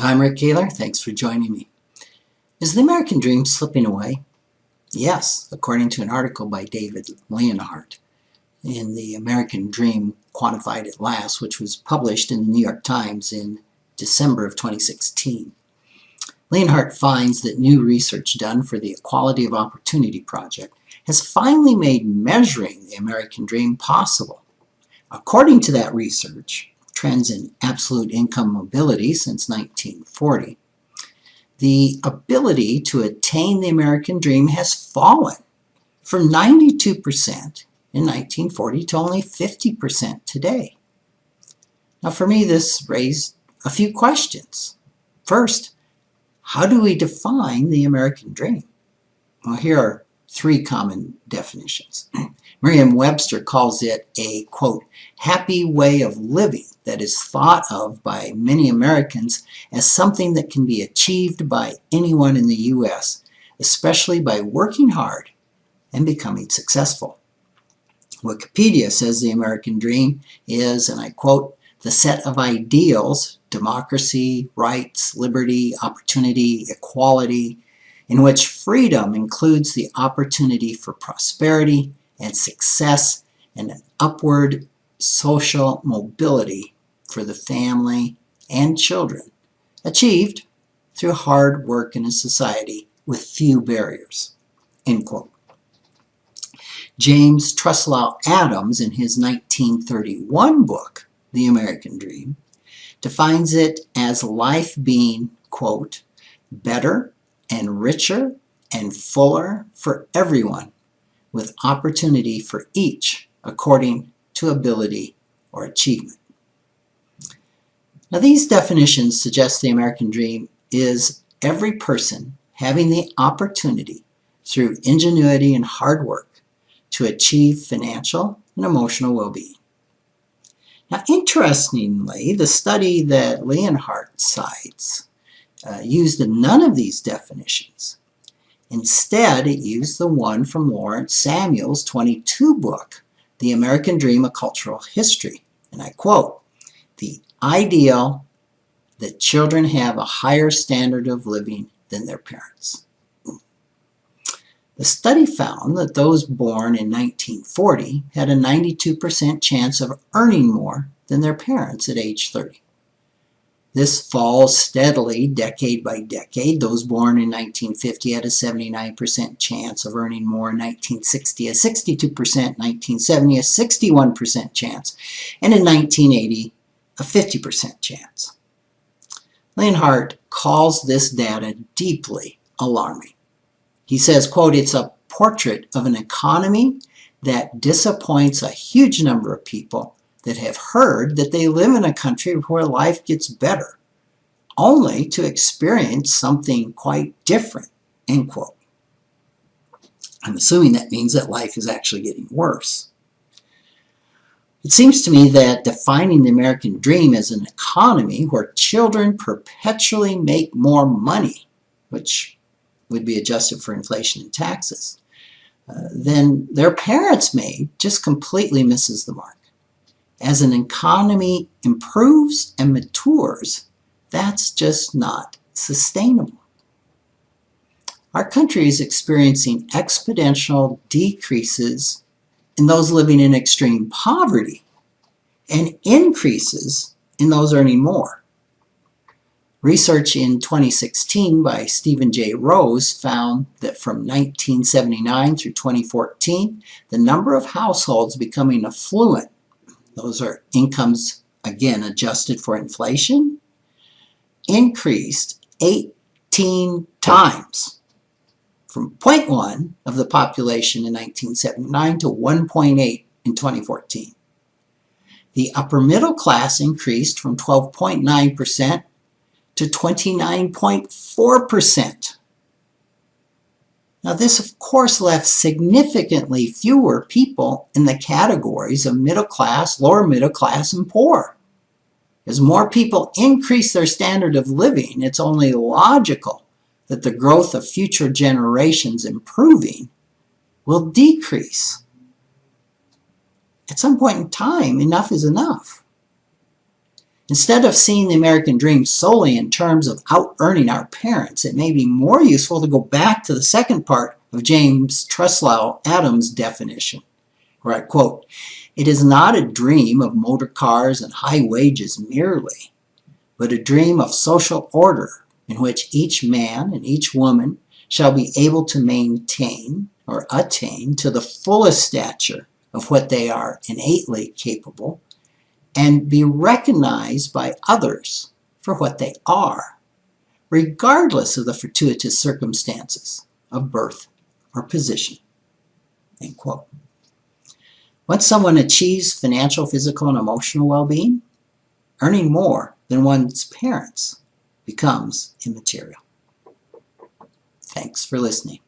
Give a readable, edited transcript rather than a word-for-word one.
I'm Rick Kaler. Thanks for joining me. Is the American dream slipping away? Yes, according to an article by David Leonhardt in The American Dream Quantified at Last, which was published in the New York Times in December of 2016. Leonhardt finds that new research done for the Equality of Opportunity Project has finally made measuring the American dream possible. According to that research, trends in absolute income mobility since 1940, the ability to attain the American dream has fallen from 92% in 1940 to only 50% today. Now, for me, this raised a few questions. First, how do we define the American dream? Well, here are three common definitions. Merriam-Webster calls it a, quote, happy way of living that is thought of by many Americans as something that can be achieved by anyone in the U.S., especially by working hard and becoming successful. Wikipedia says the American dream is, and I quote, the set of ideals, democracy, rights, liberty, opportunity, equality, in which freedom includes the opportunity for prosperity and success and an upward social mobility for the family and children, achieved through hard work in a society with few barriers, end quote. James Truslow Adams, in his 1931 book, The American Dream, defines it as life being, quote, better and richer and fuller for everyone, with opportunity for each according to ability or achievement. Now, these definitions suggest the American dream is every person having the opportunity through ingenuity and hard work to achieve financial and emotional well-being. Now, interestingly, the study that Leonhardt cites used none of these definitions. Instead, it used the one from Lawrence Samuel's 22 book, The American Dream, A Cultural History. And I quote, the ideal that children have a higher standard of living than their parents. The study found that those born in 1940 had a 92% chance of earning more than their parents at age 30. This falls steadily decade by decade. Those born in 1950 had a 79% chance of earning more in 1960, a 62%, 1970, a 61% chance, and in 1980, a 50% chance. Leonhardt calls this data deeply alarming. He says, quote, it's a portrait of an economy that disappoints a huge number of people that have heard that they live in a country where life gets better, only to experience something quite different, end quote. I'm assuming that means that life is actually getting worse. It seems to me that defining the American dream as an economy where children perpetually make more money, which would be adjusted for inflation and taxes, than their parents made, just completely misses the mark. As an economy improves and matures, that's just not sustainable. Our country is experiencing exponential decreases in those living in extreme poverty and increases in those earning more. Research in 2016 by Stephen J. Rose found that from 1979 through 2014, the number of households becoming affluent, those are incomes, again, adjusted for inflation, increased 18 times from 0.1 of the population in 1979 to 1.8 in 2014. The upper middle class increased from 12.9% to 29.4%. Now, this, of course, left significantly fewer people in the categories of middle class, lower middle class, and poor. As more people increase their standard of living, it's only logical that the growth of future generations improving will decrease. At some point in time, enough is enough. Instead of seeing the American dream solely in terms of out-earning our parents, it may be more useful to go back to the second part of James Treslow Adams' definition, where I quote, "It is not a dream of motor cars and high wages merely, but a dream of social order in which each man and each woman shall be able to maintain or attain to the fullest stature of what they are innately capable and be recognized by others for what they are, regardless of the fortuitous circumstances of birth or position." End quote. Once someone achieves financial, physical, and emotional well-being, earning more than one's parents becomes immaterial. Thanks for listening.